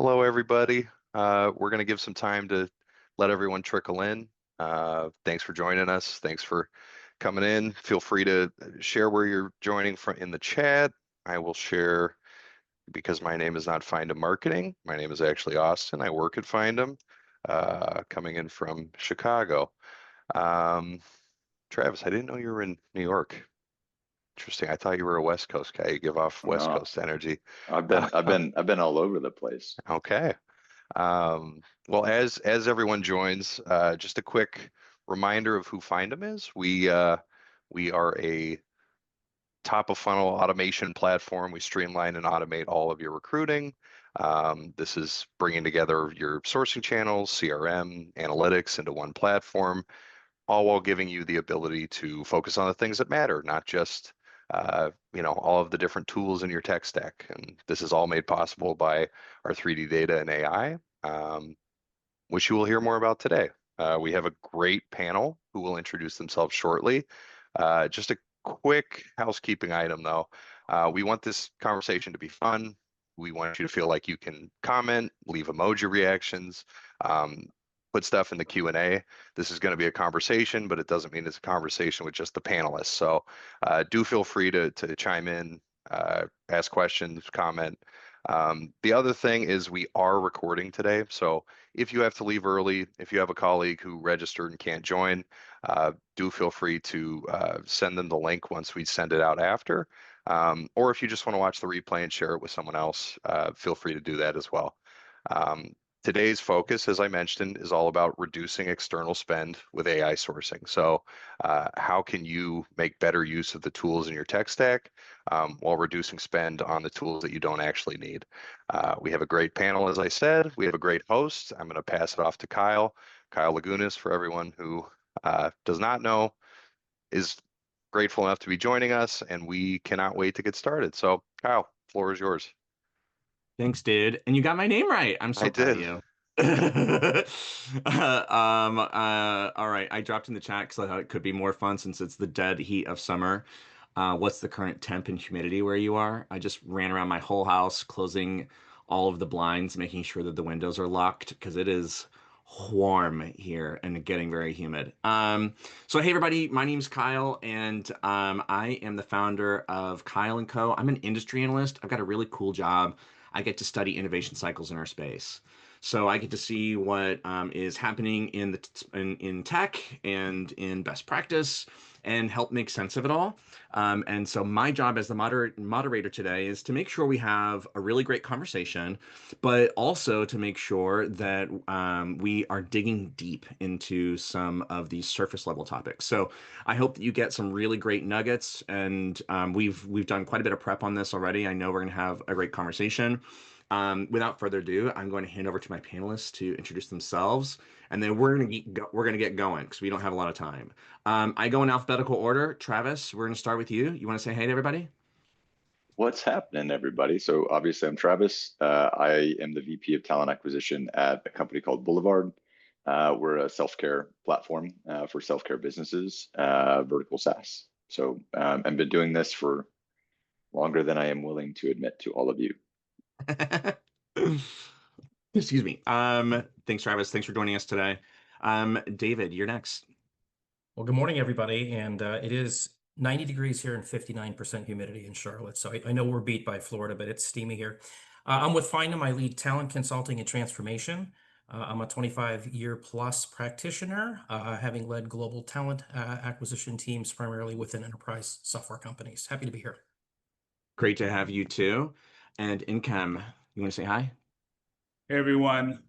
Hello, everybody. We're going to give some time to let everyone trickle in. Thanks for joining us. Thanks for coming in. Feel free to share where you're joining from in the chat. I will share because my name is not Findem Marketing. My name is actually Austin. I work at Findem, coming in from Chicago. Um, Travis, I didn't know you were in New York. Interesting. I thought you were a West Coast guy. You give off West No, Coast energy. I've been I've been I've been all over the place. Okay. Well, as everyone joins, just a quick reminder of who Findem is. We are a top of funnel automation platform. We streamline and automate all of your recruiting. This is bringing together your sourcing channels, CRM, analytics into one platform, all while giving you the ability to focus on the things that matter, not just all of the different tools in your tech stack. And this is all made possible by our 3D data and AI, which you will hear more about today. We have a great panel who will introduce themselves shortly. Just a quick housekeeping item, though. We want this conversation to be fun. We want you to feel like you can comment, leave emoji reactions, put stuff in the Q&A. This is going to be a conversation, but it doesn't mean it's a conversation with just the panelists. So do feel free to chime in, ask questions, comment. The other thing is we are recording today. So if you have to leave early, if you have a colleague who registered and can't join, do feel free to send them the link once we send it out after. Or if you just want to watch the replay and share it with someone else, feel free to do that as well. Today's focus, as I mentioned, is all about reducing external spend with AI sourcing. So how can you make better use of the tools in your tech stack while reducing spend on the tools that you don't actually need? We have a great panel, as I said. We have a great host. I'm going to pass it off to Kyle. Kyle Lagunas, for everyone who does not know, is grateful enough to be joining us, and we cannot wait to get started. So, Kyle, floor is yours. Thanks, dude. And you got my name right. I'm I so proud of did. you. All right. I dropped in the chat because I thought it could be more fun since it's the dead heat of summer. What's the current temp and humidity where you are? I just ran around my whole house, closing all of the blinds, making sure that the windows are locked because it is warm here and getting very humid. So hey everybody, my name's Kyle, and I am the founder of Kyle and Co. I'm an industry analyst. I've got a really cool job. I get to study innovation cycles in our space. So I get to see what is happening in tech and in best practice and help make sense of it all. And so my job as the moderator today is to make sure we have a really great conversation, but also to make sure that we are digging deep into some of these surface level topics. So I hope that you get some really great nuggets, and we've done quite a bit of prep on this already. I know we're going to have a great conversation. Without further ado, I'm going to hand over to my panelists to introduce themselves, and then we're gonna get going because we don't have a lot of time. I go in alphabetical order. Travis, we're gonna start with you. You want to say hey to everybody? What's happening, everybody? So obviously, I'm Travis. I am the VP of Talent Acquisition at a company called Boulevard. We're a self-care platform for self-care businesses, vertical SaaS. So I've been doing this for longer than I am willing to admit to all of you. Excuse me. Thanks, Travis. Thanks for joining us today. David, you're next. Well, good morning, everybody. And it is 90 degrees here and 59% humidity in Charlotte. So I know we're beat by Florida, but it's steamy here. I'm with Findem. I lead talent consulting and transformation. I'm a 25-year plus practitioner, having led global talent acquisition teams primarily within enterprise software companies. Happy to be here. Great to have you too. And Income, you want to say hi? Hey everyone,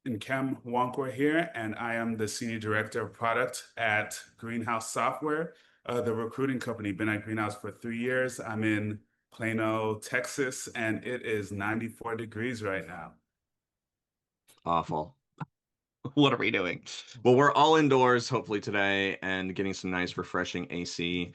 Nkem Wankwa here, and I am the Senior Director of Product at Greenhouse Software, the recruiting company. Been at Greenhouse for 3 years. I'm in Plano, Texas, and it is 94 degrees right now. Awful. What are we doing? Well, we're all indoors hopefully today and getting some nice refreshing AC.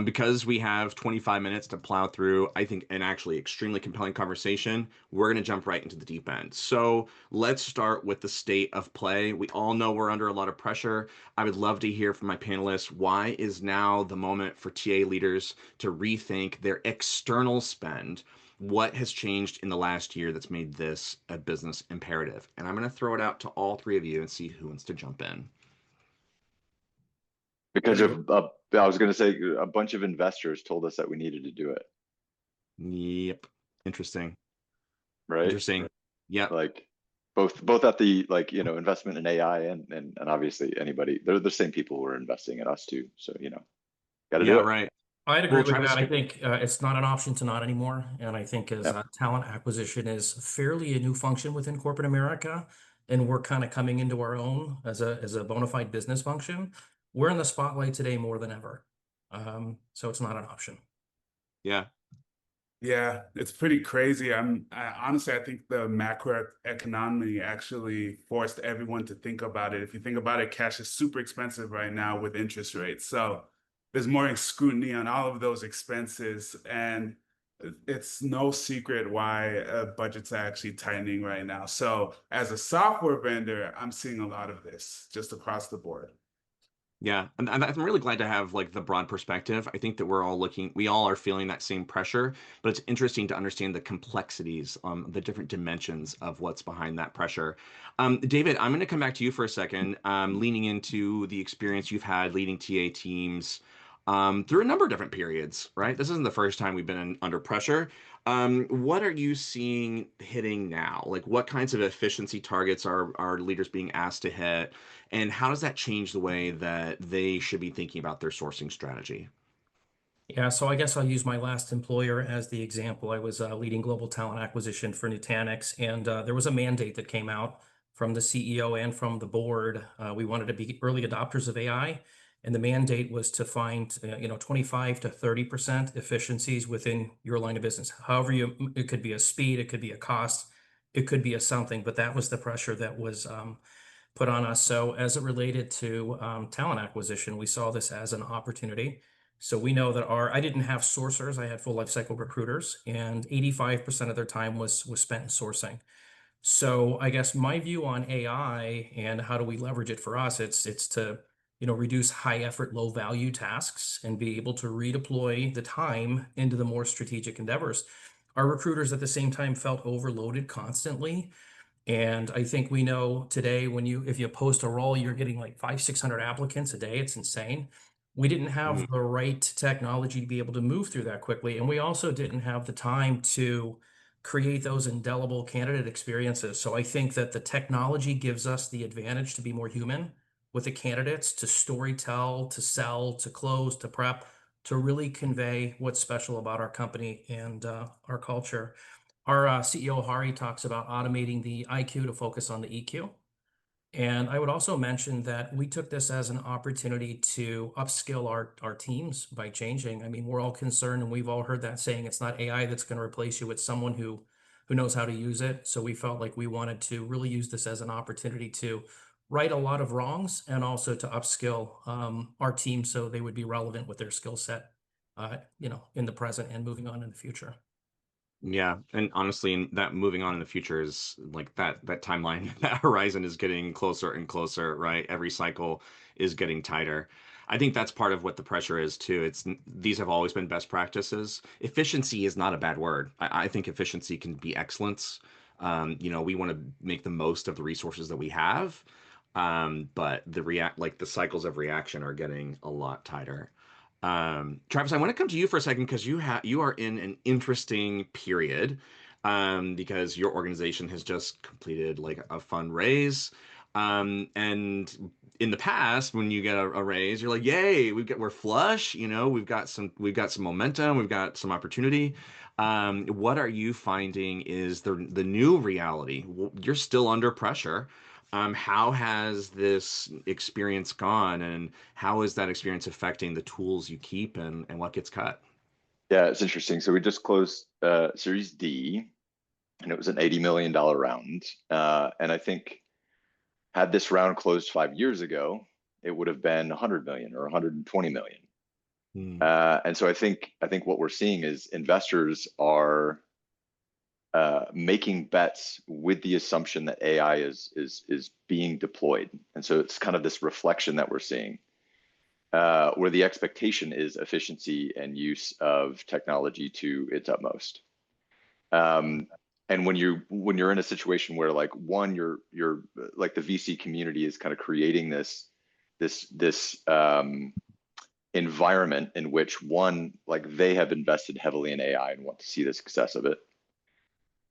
Because we have 25 minutes to plow through, I think, an actually extremely compelling conversation, we're going to jump right into the deep end. So let's start with the state of play. We all know we're under a lot of pressure. I would love to hear from my panelists, why is now the moment for TA leaders to rethink their external spend what has changed in the last year that's made this a business imperative? And I'm going to throw it out to all three of you and see who wants to jump in. Because of, I was going to say, a bunch of investors told us that we needed to do it, Yep. Interesting. right? Interesting. Yep. Like both at the investment in AI and obviously anybody, they're the same people who are investing in us too. So got to do Yeah, it. right. I'd agree Well, with Travis, that. I think it's not an option to not anymore. And I think as Yeah. talent acquisition is fairly a new function within corporate America, and we're kind of coming into our own as a bona fide business function, we're in the spotlight today more than ever. So it's not an option. yeah. Yeah, it's pretty crazy. Honestly, I think the macroeconomy actually forced everyone to think about it. If you think about it, cash is super expensive right now with interest rates. So there's more scrutiny on all of those expenses. And it's no secret why budgets are actually tightening right now. So as a software vendor, I'm seeing a lot of this just across the board. Yeah, and I'm really glad to have like the broad perspective. I think that we all are feeling that same pressure, but it's interesting to understand the complexities, the different dimensions of what's behind that pressure. David, I'm going to come back to you for a second, leaning into the experience you've had leading TA teams through a number of different periods, right? This isn't the first time we've been under pressure. What are you seeing hitting now? Like, what kinds of efficiency targets are leaders being asked to hit? And how does that change the way that they should be thinking about their sourcing strategy? Yeah, so I guess I'll use my last employer as the example. I was leading global talent acquisition for Nutanix, and there was a mandate that came out from the CEO and from the board. We wanted to be early adopters of AI, and the mandate was to find 25 to 30% efficiencies within your line of business. However, it could be a speed, it could be a cost, it could be a something, but that was the pressure that was put on us. So as it related to talent acquisition, we saw this as an opportunity. So we know that I didn't have sourcers, I had full life cycle recruiters, and 85% of their time was spent in sourcing. So I guess my view on AI and how do we leverage it for us, it's to reduce high effort, low value tasks and be able to redeploy the time into the more strategic endeavors. Our recruiters at the same time felt overloaded constantly. And I think we know today if you post a role, you're getting like 500-600 applicants a day. It's insane. We didn't have the right technology to be able to move through that quickly. And we also didn't have the time to create those indelible candidate experiences. So I think that the technology gives us the advantage to be more human with the candidates, to story tell, to sell, to close, to prep, to really convey what's special about our company and our culture. Our CEO Hari talks about automating the IQ to focus on the EQ. And I would also mention that we took this as an opportunity to upskill our teams by changing. I mean, we're all concerned and we've all heard that saying, it's not AI that's going to replace you, it's someone who knows how to use it. So we felt like we wanted to really use this as an opportunity to right a lot of wrongs and also to upskill our team so they would be relevant with their skill set, in the present and moving on in the future. Yeah, and honestly, that moving on in the future is like that timeline, that horizon is getting closer and closer, right? Every cycle is getting tighter. I think that's part of what the pressure is too. These have always been best practices. Efficiency is not a bad word. I think efficiency can be excellence. We want to make the most of the resources that we have, but the cycles of reaction are getting a lot tighter. Travis, I want to come to you for a second because you are in an interesting period, because your organization has just completed like a fundraise. And in the past, when you get a raise, you're like, "Yay, we're flush." We've got some momentum, we've got some opportunity. What are you finding is the new reality? You're still under pressure. How has this experience gone, and how is that experience affecting the tools you keep and what gets cut? Yeah, it's interesting. So we just closed Series D, and it was an $80 million round. And I think had this round closed 5 years ago, it would have been 100 million or 120 million. Hmm. And so I think what we're seeing is investors are making bets with the assumption that AI is being deployed. And so it's kind of this reflection that we're seeing, where the expectation is efficiency and use of technology to its utmost. And when you're in a situation where like one, you're like the VC community is kind of creating this environment in which one, like they have invested heavily in AI and want to see the success of it.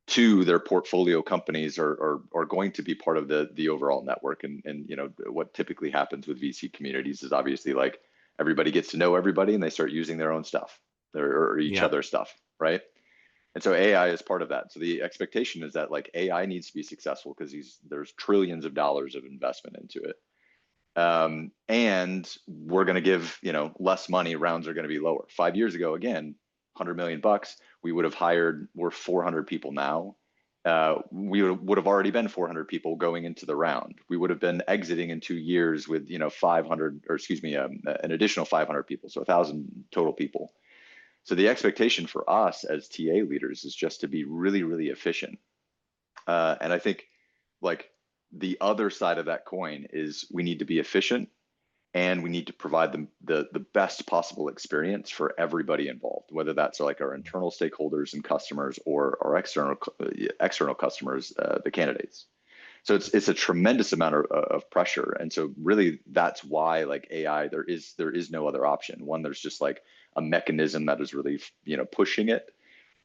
Two, their portfolio companies are going to be part of the overall network. And what typically happens with VC communities is obviously like everybody gets to know everybody and they start using their own stuff or each Yeah. other's stuff, right? And so AI is part of that. So the expectation is that like AI needs to be successful because there's trillions of dollars of investment into it. And we're going to give, less money, rounds are going to be lower. 5 years ago, again, 100 million bucks, we would have hired, we're 400 people now. We would have already been 400 people going into the round. We would have been exiting in 2 years with, 500, or excuse me, an additional 500 people. So 1,000 total people. So the expectation for us as TA leaders is just to be really, really efficient. And I think like the other side of that coin is we need to be efficient and we need to provide them the best possible experience for everybody involved, whether that's like our internal stakeholders and customers or our external customers, the candidates. So it's a tremendous amount of pressure. And so really that's why like AI, there is no other option. One, there's just like a mechanism that is really, pushing it.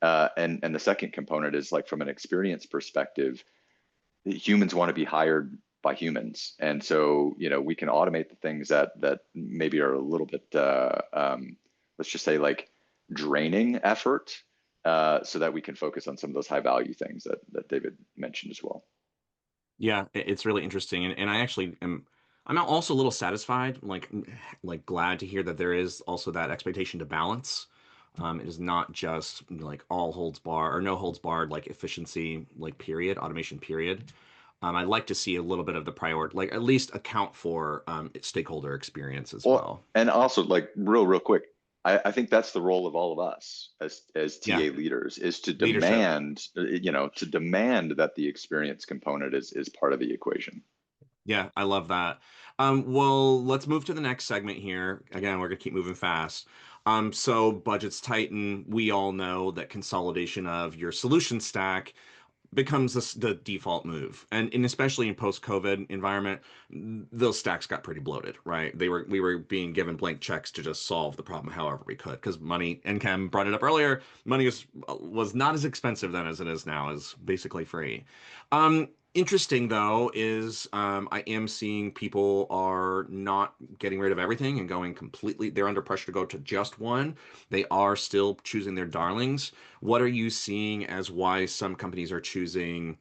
And the second component is like from an experience perspective, humans want to be hired by humans. And so, we can automate the things that maybe are a little bit, let's just say like draining effort, so that we can focus on some of those high value things that David mentioned as well. Yeah, it's really interesting, and I actually am. I'm also a little satisfied, like glad to hear that there is also that expectation to balance. It is not just like all holds bar or no holds barred, like efficiency, like period, automation period. I'd like to see a little bit of the priority, like at least account for stakeholder experience as well. And also like real quick, I think that's the role of all of us as TA Yeah. leaders is to Leadership. demand that the experience component is part of the equation. Yeah, I love that. Well, let's move to the next segment here. Again, we're gonna keep moving fast. So budgets tighten. We all know that consolidation of your solution stack becomes the default move, and especially in post-COVID environment, those stacks got pretty bloated, right? We were being given blank checks to just solve the problem however we could, because money, and Cam brought it up earlier, money was not as expensive then as it is now, is basically free. Interesting though is I am seeing people are not getting rid of everything and going completely. They're under pressure to go to just one. They are still choosing their darlings. What are you seeing as why some companies are choosing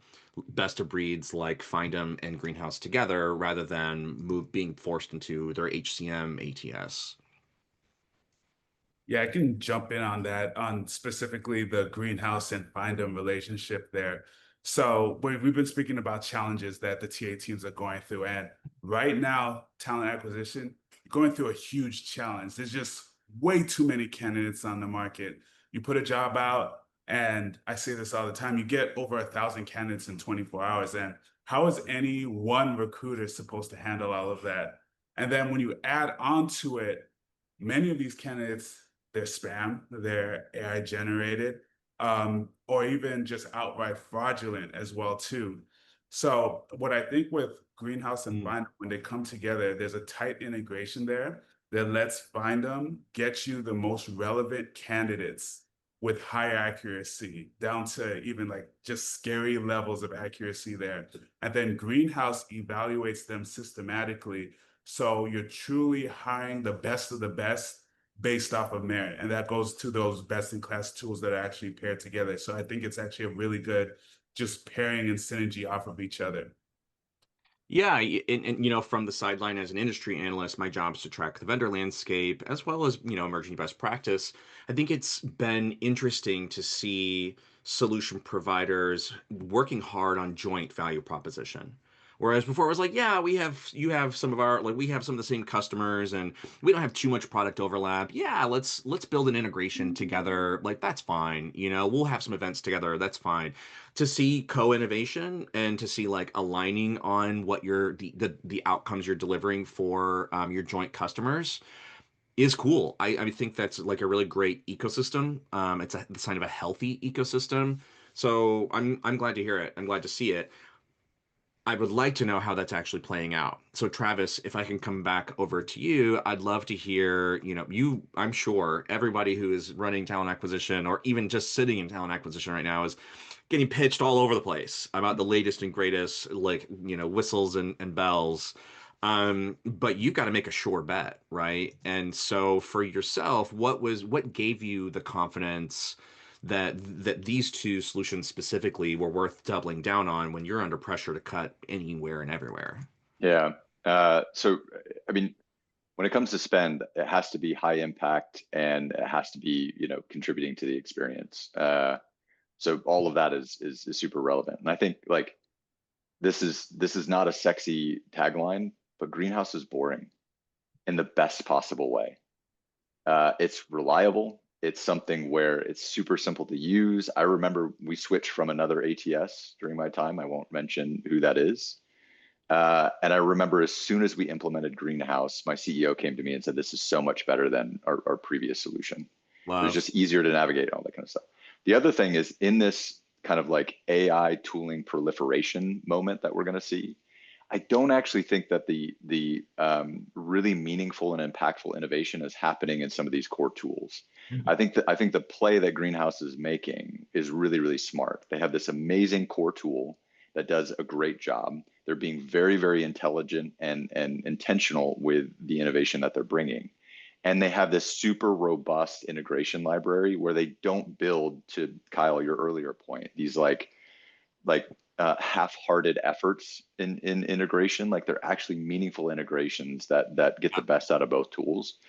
best of breeds like Findem and Greenhouse together rather than being forced into their HCM ATS? Yeah, I can jump in on that, on specifically the Greenhouse and Findem relationship there. So we've been speaking about challenges that the TA teams are going through. And right now, talent acquisition, going through a huge challenge. There's just way too many candidates on the market. You put a job out, and I say this all the time, you get over 1,000 candidates in 24 hours. And how is any one recruiter supposed to handle all of that? And then when you add on to it, many of these candidates, they're spam, they're AI generated, or even just outright fraudulent as well too. So what I think with Greenhouse and Findem, when they come together, there's a tight integration there that lets Findem get you the most relevant candidates with higher accuracy, down to even like just scary levels of accuracy there. And then Greenhouse evaluates them systematically. So you're truly hiring the best of the best based off of merit. And that goes to those best in class tools that are actually paired together. So I think it's actually a really good just pairing and synergy off of each other. Yeah, and from the sideline as an industry analyst, my job is to track the vendor landscape as well as, emerging best practice. I think it's been interesting to see solution providers working hard on joint value proposition. Whereas before it was like, yeah, you have some of our, like we have some of the same customers and we don't have too much product overlap. Yeah, let's build an integration together. Like that's fine. We'll have some events together. That's fine. To see co-innovation and to see like aligning on what the outcomes you're delivering for your joint customers is cool. I think that's like a really great ecosystem. It's a sign of a healthy ecosystem. So I'm glad to hear it. I'm glad to see it. I would like to know how that's actually playing out. So Travis, if I can come back over to you, I'd love to hear, I'm sure everybody who is running talent acquisition or even just sitting in talent acquisition right now is getting pitched all over the place about the latest and greatest, like, whistles and bells. But you've got to make a sure bet, right? And so for yourself, what gave you the confidence that these two solutions specifically were worth doubling down on when you're under pressure to cut anywhere and everywhere? Yeah. So, I mean, when it comes to spend, it has to be high impact and it has to be, contributing to the experience. So all of that is super relevant. And I think like this is not a sexy tagline, but greenhouse is boring in the best possible way. It's reliable. It's something where it's super simple to use. I remember we switched from another ATS during my time. I won't mention who that is. And I remember as soon as we implemented Greenhouse, my CEO came to me and said, "This is so much better than our previous solution. It was Love. just easier to navigate, all that kind of stuff." The other thing is in this kind of like AI tooling proliferation moment that we're going to see, I don't actually think that the really meaningful and impactful innovation is happening in some of these core tools. Mhm. I think the play that Greenhouse is making is really, really smart. They have this amazing core tool that does a great job. They're being very, very intelligent and intentional with the innovation that they're bringing. And they have this super robust integration library where they don't build, to Kyle, your earlier point, these like half-hearted efforts in integration. Like they're actually meaningful integrations that get the best out of both tools.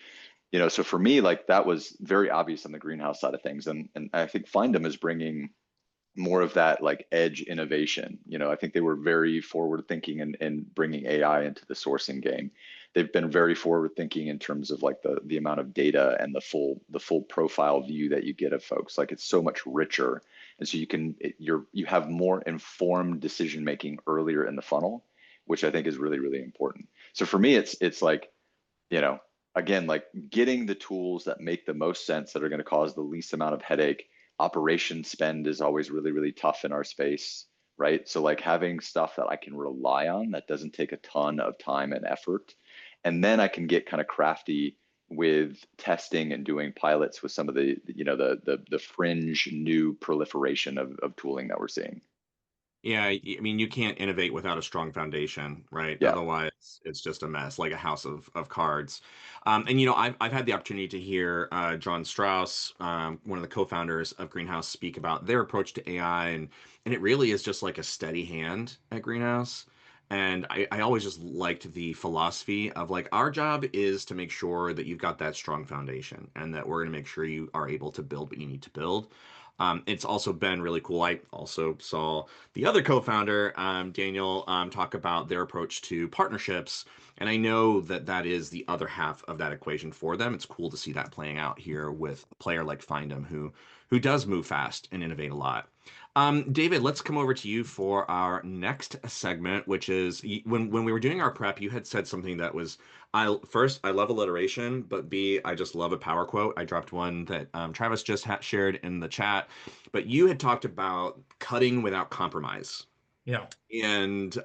So for me, like that was very obvious on the greenhouse side of things, and I think Findem is bringing more of that like edge innovation. I think they were very forward thinking and bringing AI into the sourcing game. They've been very forward thinking in terms of like the amount of data and the full profile view that you get of folks. Like it's so much richer, and so you have more informed decision making earlier in the funnel, which I think is really, really important. So for me, it's like, you know again, like getting the tools that make the most sense, that are going to cause the least amount of headache. Operation spend is always really, really tough in our space, right? So like having stuff that I can rely on that doesn't take a ton of time and effort, and then I can get kind of crafty with testing and doing pilots with some of the fringe new proliferation of tooling that we're seeing. Yeah, I mean, you can't innovate without a strong foundation, right? Yeah. Otherwise, it's just a mess, like a house of cards. And I've had the opportunity to hear John Strauss, one of the co-founders of Greenhouse, speak about their approach to AI, and it really is just like a steady hand at Greenhouse. And I always just liked the philosophy of like our job is to make sure that you've got that strong foundation, and that we're going to make sure you are able to build what you need to build. It's also been really cool. I also saw the other co-founder, Daniel, talk about their approach to partnerships, and I know that that is the other half of that equation for them. It's cool to see that playing out here with a player like Findem, who does move fast and innovate a lot. David, let's come over to you for our next segment, which is when we were doing our prep, you had said something that was, I love alliteration, but B, I just love a power quote. I dropped one that Travis just shared in the chat, but you had talked about cutting without compromise. Yeah. And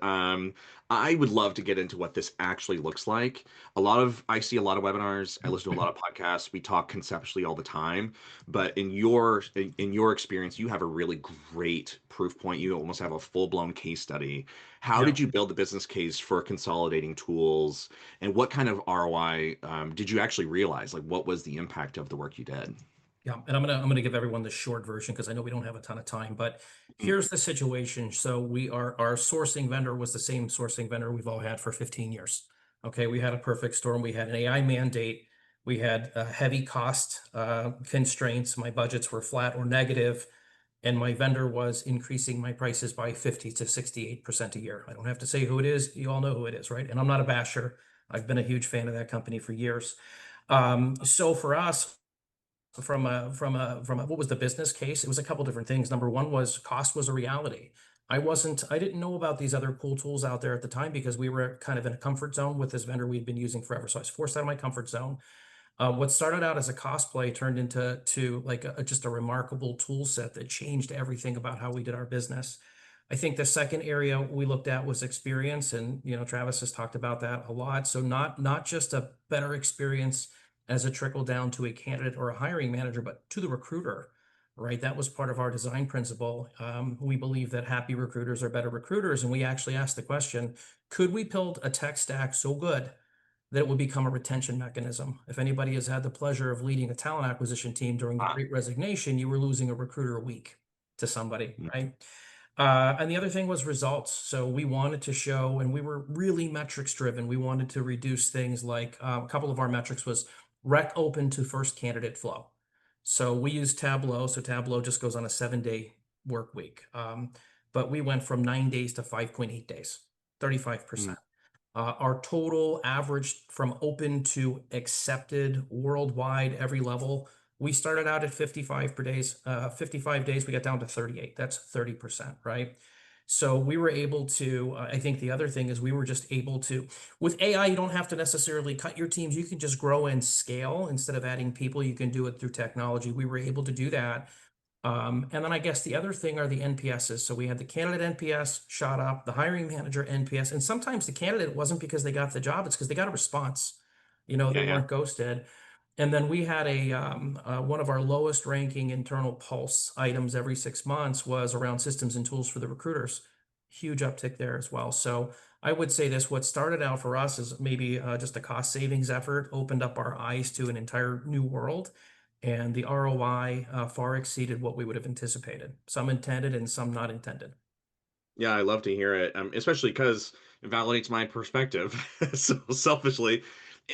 I would love to get into what this actually looks like. I see a lot of webinars. I listen to a lot of podcasts. We talk conceptually all the time. But in your experience, you have a really great proof point. You almost have a full-blown case study. How Yeah. did you build the business case for consolidating tools, and what kind of ROI did you actually realize? Like, what was the impact of the work you did? Yeah, and I'm gonna give everyone the short version because I know we don't have a ton of time. But here's the situation. So our sourcing vendor was the same sourcing vendor we've all had for 15 years. Okay, we had a perfect storm. We had an AI mandate. We had heavy cost constraints. My budgets were flat or negative, and my vendor was increasing my prices by 50 to 68% a year. I don't have to say who it is. You all know who it is, right? And I'm not a basher. I've been a huge fan of that company for years. So for us, from a what was the business case? It was a couple different things. Number one was cost was a reality. I didn't know about these other cool tools out there at the time because we were kind of in a comfort zone with this vendor we'd been using forever. So I was forced out of my comfort zone. What started out as a cosplay turned into like just a remarkable tool set that changed everything about how we did our business. I think the second area we looked at was experience, and Travis has talked about that a lot. So not just a better experience as a trickle down to a candidate or a hiring manager, but to the recruiter, right? That was part of our design principle. We believe that happy recruiters are better recruiters, and we actually asked the question, could we build a tech stack so good that it would become a retention mechanism? If anybody has had the pleasure of leading a talent acquisition team during the Great Resignation, you were losing a recruiter a week to somebody, right? And the other thing was results. So we wanted to show, and we were really metrics driven. We wanted to reduce things like a couple of our metrics was rec open to first candidate flow. So we use Tableau. So Tableau just goes on a 7-day work week. But we went from 9 days to 5.8 days, 35%. Our total average from open to accepted worldwide, every level, we started out at 55 days. 55 days, we got down to 38. That's 30%, right? So we were able to, I think the other thing is we were just able to, with AI, you don't have to necessarily cut your teams. You can just grow and scale instead of adding people. You can do it through technology. We were able to do that. And then I guess the other thing are the NPSs. So we had the candidate NPS shot up, the hiring manager NPS, and sometimes the candidate wasn't because they got the job, it's because they got a response. They weren't ghosted. And then we had one of our lowest ranking internal pulse items every 6 months was around systems and tools for the recruiters. Huge uptick there as well. So I would say this, what started out for us is maybe just a cost savings effort, opened up our eyes to an entire new world. And the ROI far exceeded what we would have anticipated. Some intended and some not intended. Yeah, I love to hear it, especially because it validates my perspective. So selfishly,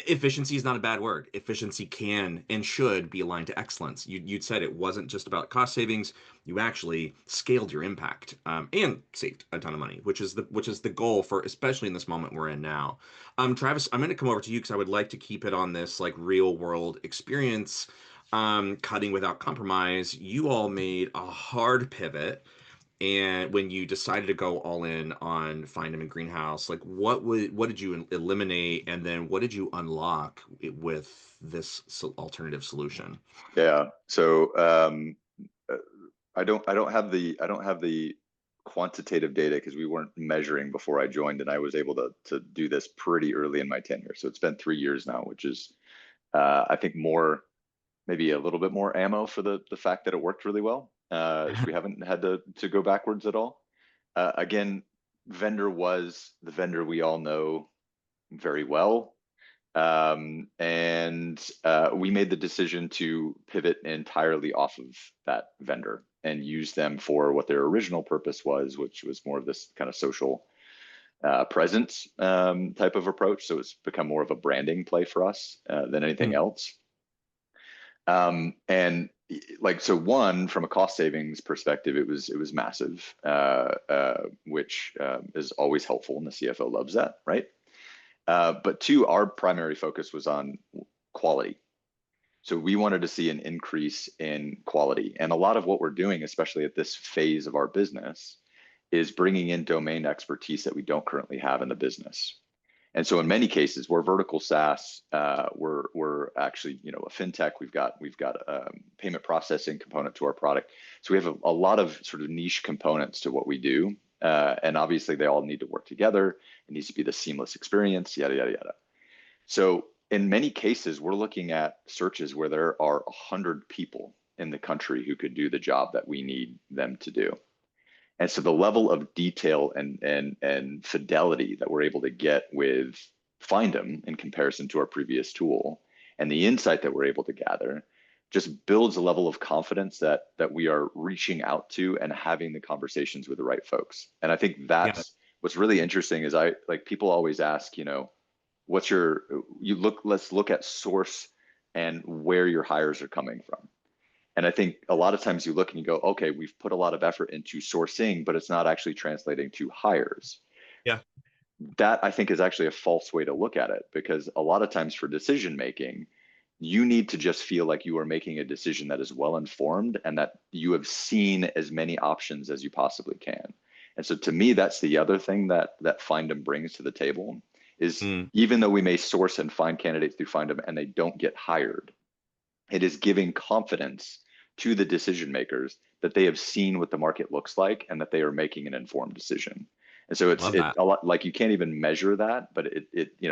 efficiency is not a bad word. Efficiency can and should be aligned to excellence. You'd said it wasn't just about cost savings. You actually scaled your impact and saved a ton of money, which is the goal for, especially in this moment we're in now. Travis, I'm going to come over to you because I would like to keep it on this like real world experience, cutting without compromise. You all made a hard pivot. And when you decided to go all in on Findem and Greenhouse, like what did you eliminate, and then what did you unlock with this alternative solution? Yeah. So I don't have the quantitative data because we weren't measuring before I joined, and I was able to do this pretty early in my tenure. So it's been 3 years now, which is I think maybe a little bit more ammo for the fact that it worked really well. So we haven't had to go backwards at all. Again, vendor was the vendor we all know very well. And we made the decision to pivot entirely off of that vendor and use them for what their original purpose was, which was more of this kind of social presence type of approach. So it's become more of a branding play for us than anything else. And like, so one, from a cost savings perspective, it was massive, which is always helpful, and the CFO loves that, right? But two, our primary focus was on quality. So we wanted to see an increase in quality. And a lot of what we're doing, especially at this phase of our business, is bringing in domain expertise that we don't currently have in the business. And so in many cases, we're vertical SaaS. We're actually, a fintech. We've got a payment processing component to our product. So we have a lot of sort of niche components to what we do. And obviously they all need to work together. It needs to be the seamless experience, yada, yada, yada. So in many cases, we're looking at searches where there are 100 people in the country who could do the job that we need them to do. And so the level of detail and fidelity that we're able to get with Findem in comparison to our previous tool, and the insight that we're able to gather, just builds a level of confidence that we are reaching out to and having the conversations with the right folks. And I think that's what's really interesting is people always ask, let's look at source and where your hires are coming from. And I think a lot of times you look and you go, okay, we've put a lot of effort into sourcing, but it's not actually translating to hires. Yeah. That I think is actually a false way to look at it, because a lot of times for decision making, you need to just feel like you are making a decision that is well informed and that you have seen as many options as you possibly can. And so to me, that's the other thing that Findem brings to the table, is Mm. even though we may source and find candidates through Findem and they don't get hired, it is giving confidence to the decision makers that they have seen what the market looks like and that they are making an informed decision. And so it's Love that. a lot like you can't even measure that, but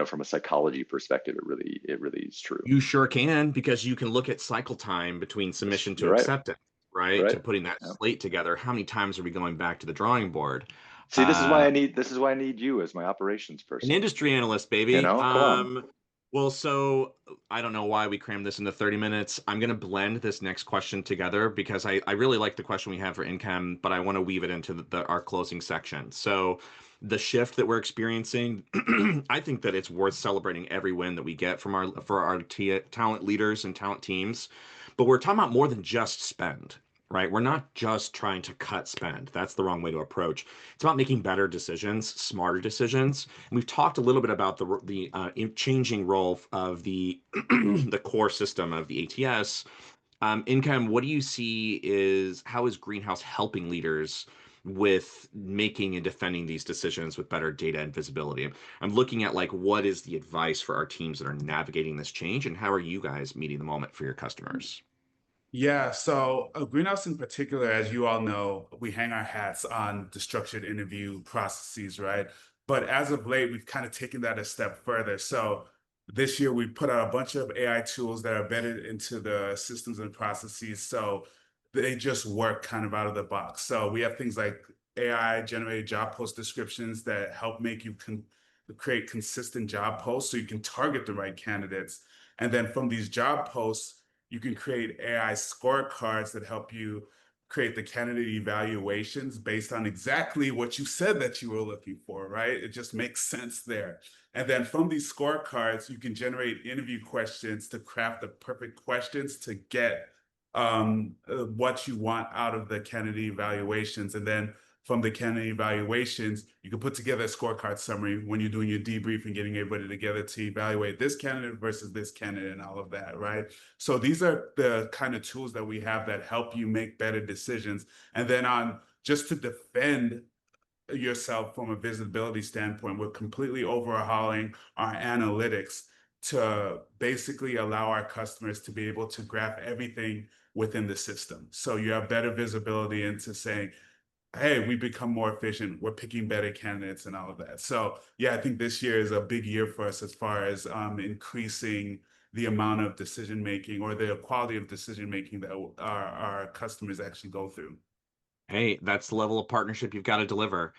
from a psychology perspective, it really is true. You sure can, because you can look at cycle time between submission to You're right. acceptance, right? Right. To putting that Yeah. slate together. How many times are we going back to the drawing board? See, this is why I need you as my operations An person. industry analyst, You baby. know, come on. Well, so I don't know why we crammed this into 30 minutes. I'm going to blend this next question together because I really like the question we have for income, but I want to weave it into our closing section. So the shift that we're experiencing, I think that it's worth celebrating every win that we get from our talent leaders and talent teams. But we're talking about more than just spend, right? We're not just trying to cut spend. That's the wrong way to approach. It's about making better decisions, smarter decisions. And we've talked a little bit about the changing role of the the core system of the ATS. Income, what do you see how is Greenhouse helping leaders with making and defending these decisions with better data and visibility? I'm looking at like what is the advice for our teams that are navigating this change, and how are you guys meeting the moment for your customers? Yeah, so Greenhouse in particular, as you all know, we hang our hats on the structured interview processes, right? But as of late, we've kind of taken that a step further. So this year, we put out a bunch of AI tools that are embedded into the systems and processes. So they just work kind of out of the box. So we have things like AI generated job post descriptions that help make you create consistent job posts so you can target the right candidates. And then from these job posts, you can create AI scorecards that help you create the candidate evaluations based on exactly what you said that you were looking for, right? It just makes sense there. And then from these scorecards, you can generate interview questions to craft the perfect questions to get what you want out of the candidate evaluations. And then from the candidate evaluations, you can put together a scorecard summary when you're doing your debrief and getting everybody together to evaluate this candidate versus this candidate and all of that, right? So these are the kind of tools that we have that help you make better decisions. And then on just to defend yourself from a visibility standpoint, we're completely overhauling our analytics to basically allow our customers to be able to graph everything within the system. So you have better visibility into saying, hey, we become more efficient. We're picking better candidates and all of that. So yeah, I think this year is a big year for us as far as increasing the amount of decision making or the quality of decision making that our customers actually go through. Hey, that's the level of partnership you've got to deliver.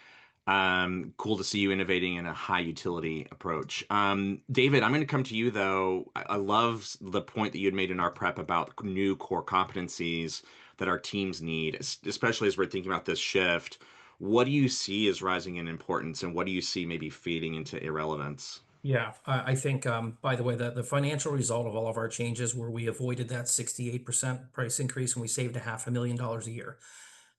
Cool to see you innovating in a high utility approach. David, I'm going to come to you though. I love the point that you had made in our prep about new core competencies that our teams need, especially as we're thinking about this shift. What do you see as rising in importance, and what do you see maybe fading into irrelevance? Yeah, I think, by the way, the financial result of all of our changes where we avoided that 68% price increase and we saved $500,000 a year.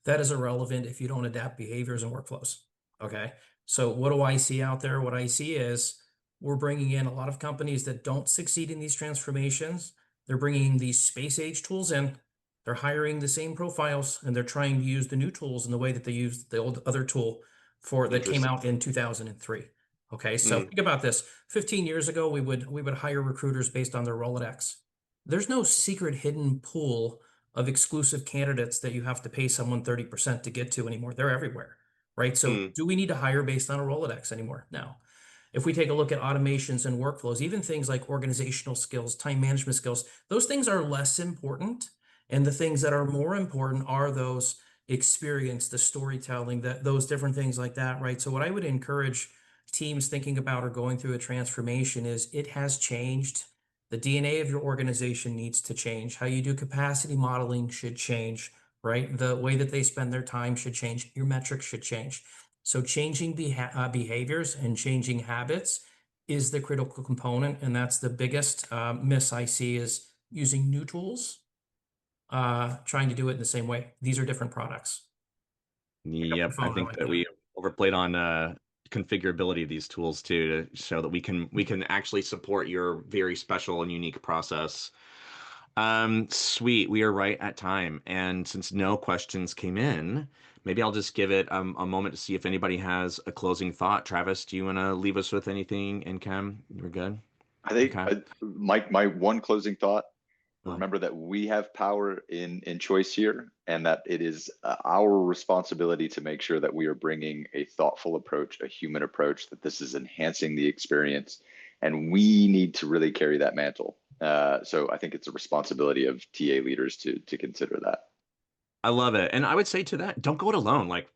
That is irrelevant if you don't adapt behaviors and workflows. Okay. So what do I see out there? What I see is we're bringing in a lot of companies that don't succeed in these transformations. They're bringing these space age tools in. They're hiring the same profiles and they're trying to use the new tools in the way that they used the old other tool that came Interesting. out in 2003. Okay, so Mm, think about this. 15 years ago, we would hire recruiters based on their Rolodex. There's no secret hidden pool of exclusive candidates that you have to pay someone 30% to get to anymore. They're everywhere, right? So mm, do we need to hire based on a Rolodex anymore? No. If we take a look at automations and workflows, even things like organizational skills, time management skills, those things are less important. And the things that are more important are those experience, the storytelling, that those different things like that, right? So what I would encourage teams thinking about or going through a transformation is it has changed. The DNA of your organization needs to change. How you do capacity modeling should change, right? The way that they spend their time should change. Your metrics should change. So changing behaviors and changing habits is the critical component. And that's the biggest miss I see is using new tools, trying to do it in the same way. These are different products. Pick up the yep, I phone, think Owen. that we overplayed on configurability of these tools too, to show that we can actually support your very special and unique process. Sweet. We are right at time. And since no questions came in, maybe I'll just give it a moment to see if anybody has a closing thought. Travis, do you want to leave us with anything? And Cam, we're good? I think Okay. my one closing thought, Oh, remember that we have power in choice here, and that it is our responsibility to make sure that we are bringing a thoughtful approach, a human approach, that this is enhancing the experience, and we need to really carry that mantle. So I think it's a responsibility of TA leaders to consider that. I love it. And I would say to that, don't go it alone. Like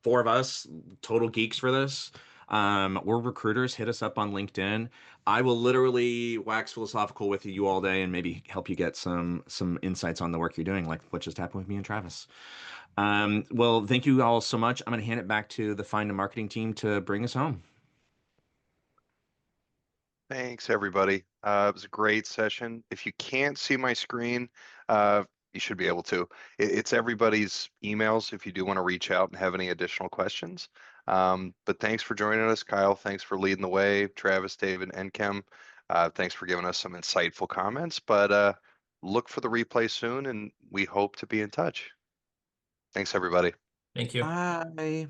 four of us, total geeks for this. We're recruiters. Hit us up on LinkedIn. I will literally wax philosophical with you all day and maybe help you get some insights on the work you're doing, like what just happened with me and Travis. Well, thank you all so much. I'm going to hand it back to the Find a Marketing team to bring us home. Thanks, everybody. It was a great session. If you can't see my screen, you should be able to. It's everybody's emails if you do want to reach out and have any additional questions. But thanks for joining us, Kyle. Thanks for leading the way. Travis, David, and Kim. Thanks for giving us some insightful comments. But look for the replay soon, and we hope to be in touch. Thanks, everybody. Thank you. Bye.